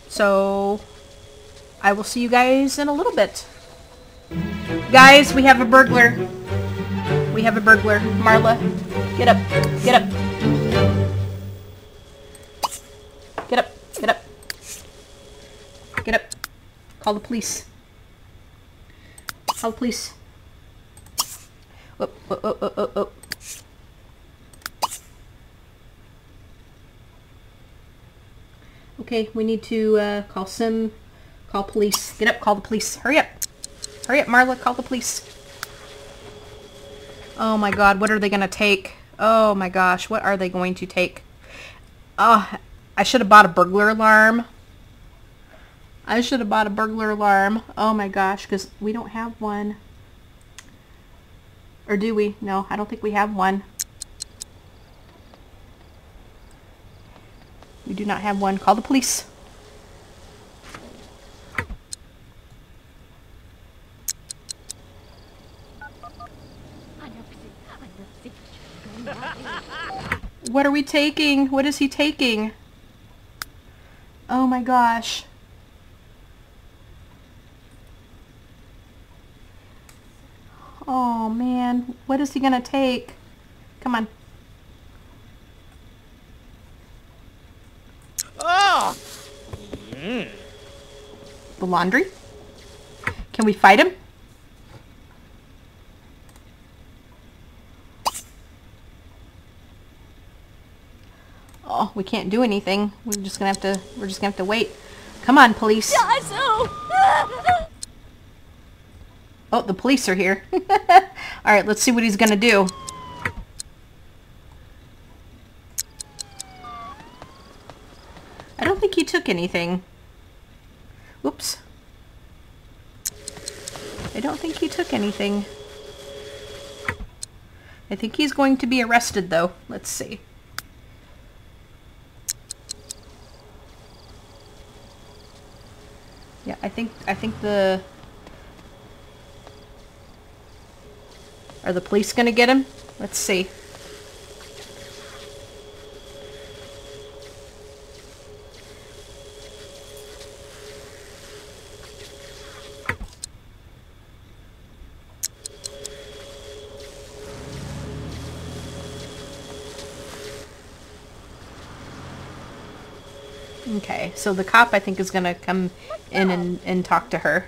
So I will see you guys in a little bit. Guys, we have a burglar. We have a burglar. Marla, get up. Get up. Get up. Get up. Get up. Call the police. Call the police. Oh, oh, oh, oh, oh, oh. Okay, we need to call police. Get up, call the police. Hurry up. Hurry up, Marla, call the police. Oh my god, what are they going to take? Oh my gosh, what are they going to take? Oh, I should have bought a burglar alarm. I should have bought a burglar alarm. Oh my gosh, because we don't have one. Or do we? No, I don't think we have one. We do not have one. Call the police. What are we taking? What is he taking? Oh my gosh. Oh man, what is he gonna take? Come on. Oh! The laundry? Can we fight him? Oh, we can't do anything. We're just gonna have to wait. Come on, police. Oh, the police are here. Alright, let's see what he's gonna do. I don't think he took anything. Whoops. I don't think he took anything. I think he's going to be arrested, though. Let's see. Yeah, I think the... Are the police gonna get him? Let's see. Okay, so the cop I think is gonna come in and talk to her.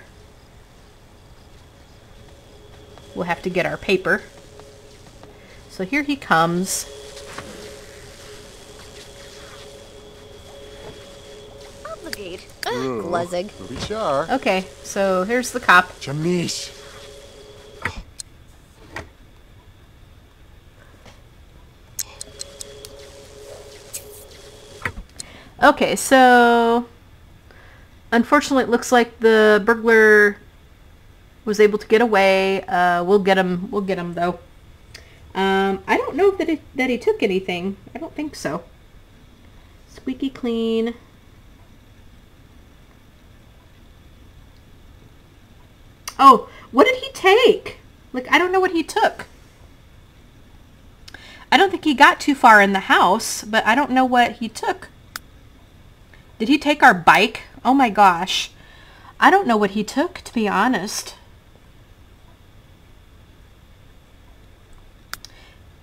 We'll have to get our paper. So here he comes. Obligate. Gluzig. Richard. Okay, so here's the cop. Jamish. Okay, so unfortunately it looks like the burglar was able to get away. We'll get him though. I don't know that he took anything. I don't think so. Squeaky clean. Oh, what did he take? Like, I don't know what he took. I don't think he got too far in the house, but I don't know what he took. Did he take our bike? Oh my gosh. I don't know what he took, to be honest.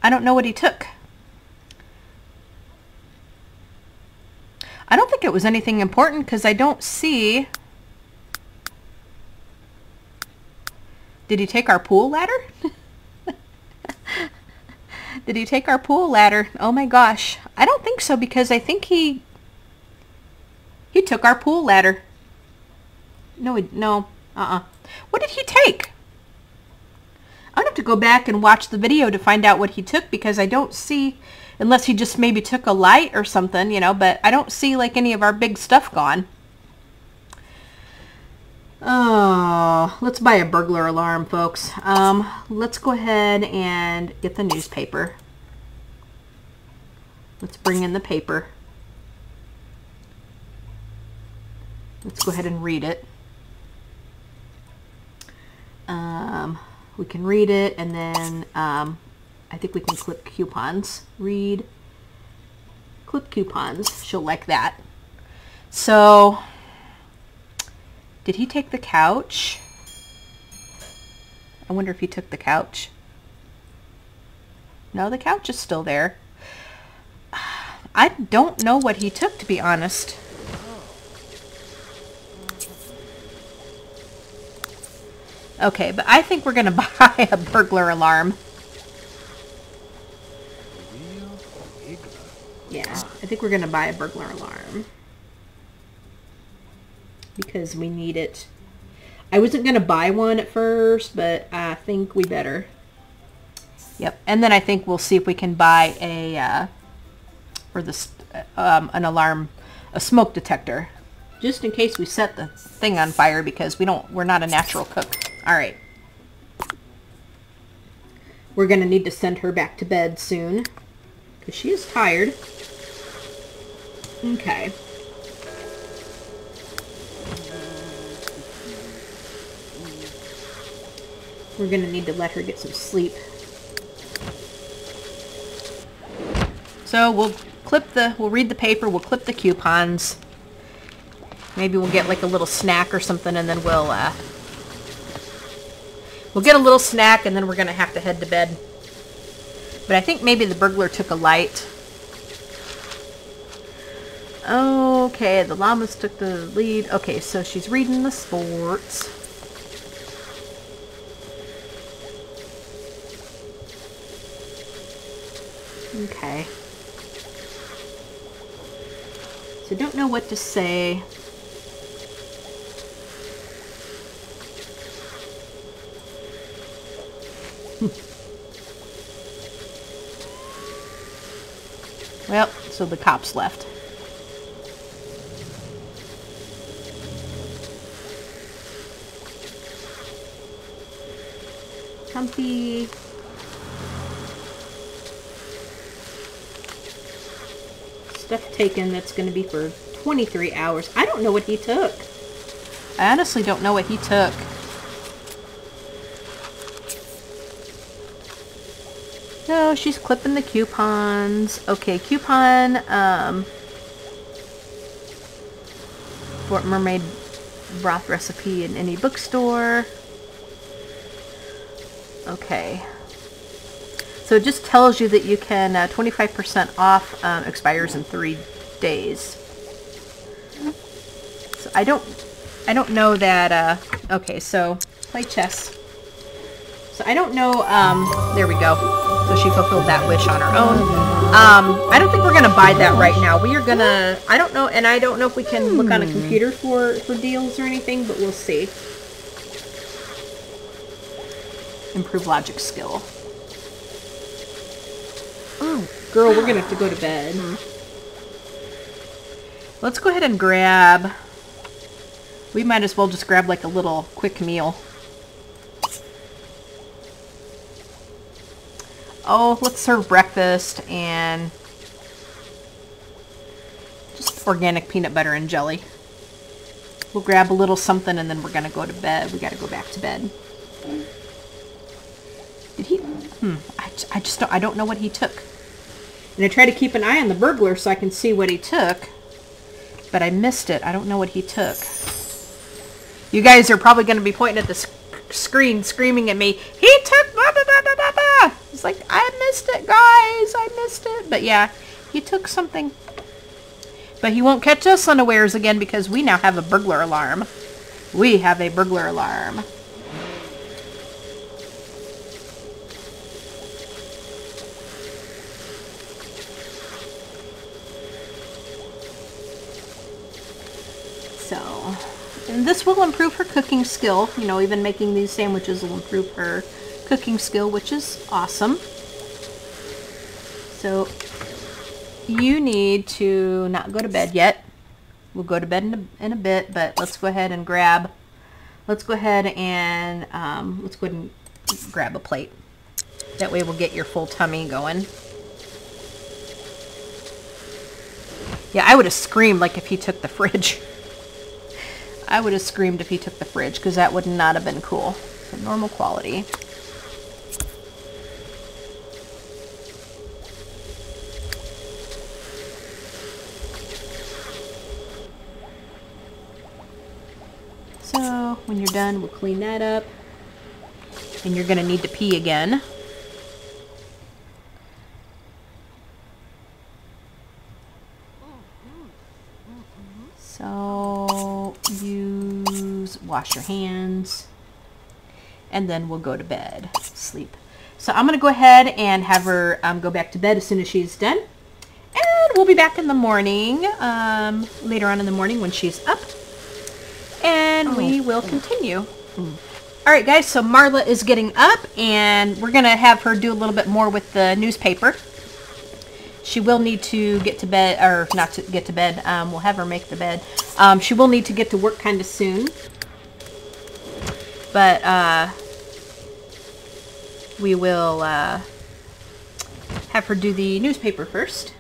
I don't know what he took. I don't think it was anything important because I don't see... Did he take our pool ladder? Did he take our pool ladder? Oh my gosh. I don't think so because I think he took our pool ladder. No, What did he take? I'd have to go back and watch the video to find out what he took because I don't see, unless he just maybe took a light or something, you know, but I don't see like any of our big stuff gone. Oh, let's buy a burglar alarm, folks. Let's go ahead and get the newspaper. Let's bring in the paper. Let's go ahead and read it. We can read it, and then I think we can clip coupons. Read, clip coupons. She'll like that. So, did he take the couch? I wonder if he took the couch. No, the couch is still there. I don't know what he took, to be honest. Okay, but I think we're going to buy a burglar alarm. Yeah, I think we're going to buy a burglar alarm. Because we need it. I wasn't going to buy one at first, but I think we better. Yep, and then I think we'll see if we can buy a, an alarm, a smoke detector. Just in case we set the thing on fire because we're not a natural cook. All right. We're going to need to send her back to bed soon because she is tired. Okay. We're going to need to let her get some sleep. So we'll read the paper, we'll clip the coupons. Maybe we'll get like a little snack or something, and then we'll get a little snack, and then we're going to have to head to bed. But I think maybe the burglar took a light. Oh, Okay, the llamas took the lead. Okay, so she's reading the sports. Okay. So don't know what to say. Well, so the cops left. Humpy. Stuff taken that's going to be for 23 hours. I don't know what he took. I honestly don't know what he took. No, she's clipping the coupons. Okay, coupon, Fort Mermaid broth recipe in any bookstore. Okay. So it just tells you that you can, 25% off, expires in 3 days. So I don't know that, okay, so play chess. So I don't know, there we go. So she fulfilled that wish on her own. I don't think we're going to buy that right now. We are going to, I don't know, and I don't know if we can look on a computer for deals or anything, but we'll see. Improve logic skill. Oh, girl, we're going to have to go to bed. Let's go ahead and grab, we might as well just grab like a little quick meal. Oh, let's serve breakfast and just organic peanut butter and jelly. We'll grab a little something and then we're going to go to bed. We got to go back to bed. Did he? I just don't, I don't know what he took. And I try to keep an eye on the burglar so I can see what he took. But I missed it. I don't know what he took. You guys are probably going to be pointing at the screen screaming at me, he took blah, blah, blah, blah, blah, blah. It's like, I missed it, guys. I missed it. But yeah, he took something. But he won't catch us unawares again because we now have a burglar alarm. We have a burglar alarm. So, and this will improve her cooking skill. You know, even making these sandwiches will improve her cooking skill, which is awesome. So, you need to not go to bed yet. We'll go to bed in a bit, but let's go ahead and grab, let's go ahead and grab a plate. That way we'll get your full tummy going. Yeah, I would have screamed like if he took the fridge. I would have screamed if he took the fridge because that would not have been cool. So normal quality. So when you're done, we'll clean that up. And you're going to need to pee again. So wash your hands, and then we'll go to bed, sleep. So I'm going to go ahead and have her go back to bed as soon as she's done. And we'll be back in the morning, later on in the morning when she's up. And we will continue. Alright guys, so Marla is getting up, and we're going to have her do a little bit more with the newspaper. She will need to get to bed, or not to get to bed, we'll have her make the bed. She will need to get to work kind of soon. But we will have her do the newspaper first.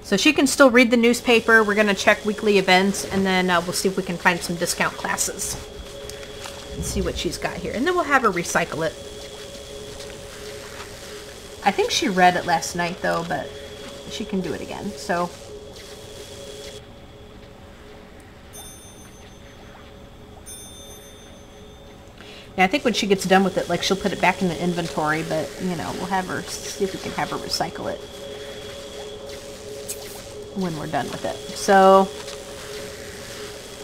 So she can still read the newspaper. We're going to check weekly events, and then we'll see if we can find some discount classes. And see what she's got here. And then we'll have her recycle it. I think she read it last night, though, but she can do it again. So, yeah, I think when she gets done with it, like, she'll put it back in the inventory, but, you know, we'll have her, see if we can have her recycle it. when we're done with it. So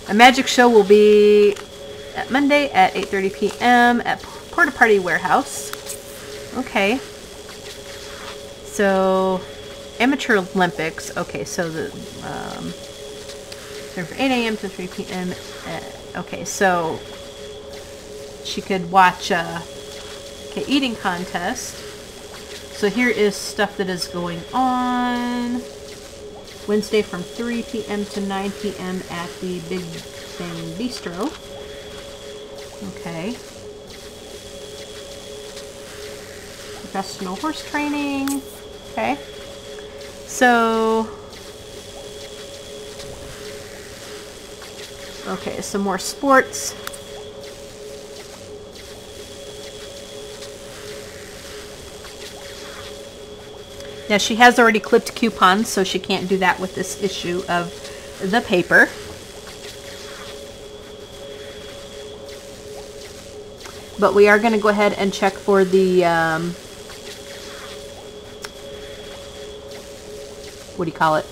a magic show will be at Monday at 8:30 p.m. at Porta Party Warehouse. Okay. So Amateur Olympics. Okay, so the from 8 a.m. to 3 p.m. Okay, so she could watch eating contest. So here is stuff that is going on. Wednesday from 3 p.m. to 9 p.m. at the Big Bang Bistro. Okay. Professional horse training. Okay. So, okay, some more sports. Now she has already clipped coupons, so she can't do that with this issue of the paper. But we are going to go ahead and check for the, what do you call it?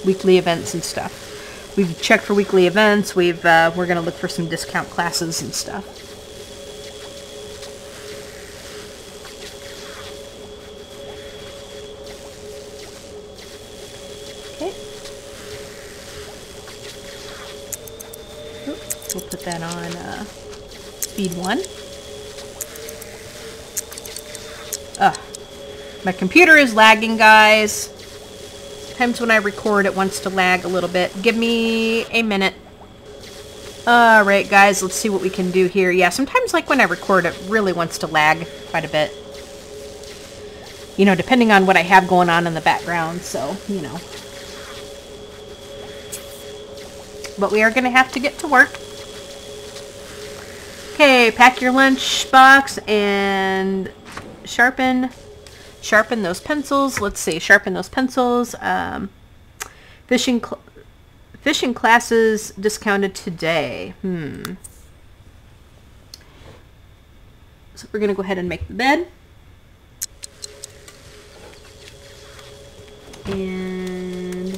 Weekly events and stuff. We've checked for weekly events. We're going to look for some discount classes and stuff. Okay. Oops, we'll put that on speed 1. Ugh. My computer is lagging, guys. Sometimes when I record, it wants to lag a little bit. Give me a minute. Alright, guys, let's see what we can do here. Yeah, sometimes, like, when I record, it really wants to lag quite a bit. You know, depending on what I have going on in the background, so, you know. But we are going to have to get to work. Okay, pack your lunch box and sharpen those pencils. Let's see, sharpen those pencils. Fishing classes discounted today. So we're going to go ahead and make the bed. And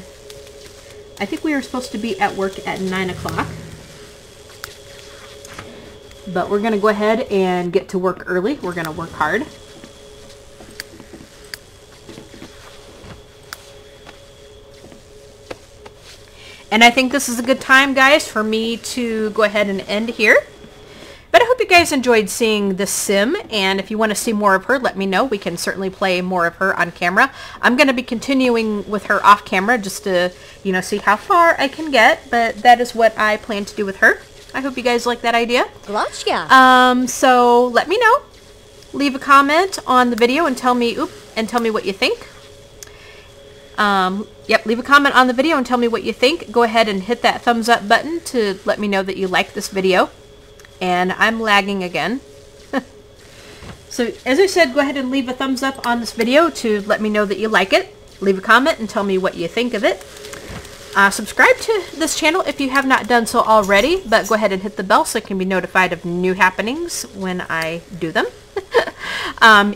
I think we are supposed to be at work at 9 o'clock. But we're going to go ahead and get to work early. We're going to work hard. And I think this is a good time, guys, for me to go ahead and end here. But I hope you guys enjoyed seeing this sim, and if you want to see more of her, let me know. We can certainly play more of her on camera. I'm going to be continuing with her off camera just to, you know, see how far I can get, but that is what I plan to do with her. I hope you guys like that idea. Gotcha. So let me know. Leave a comment on the video and tell me what you think. Yep, leave a comment on the video and tell me what you think. Go ahead and hit that thumbs up button to let me know that you like this video. And I'm lagging again. So, as I said, go ahead and leave a thumbs up on this video to let me know that you like it. Leave a comment and tell me what you think of it. Subscribe to this channel if you have not done so already, but go ahead and hit the bell so you can be notified of new happenings when I do them.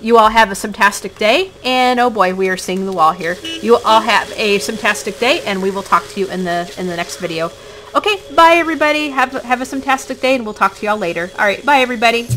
You all have a fantastic day, and oh boy, we are seeing the wall here. You all have a fantastic day, and we will talk to you in the next video. Okay, bye everybody. Have a fantastic day, and we'll talk to y'all later. All right, bye everybody.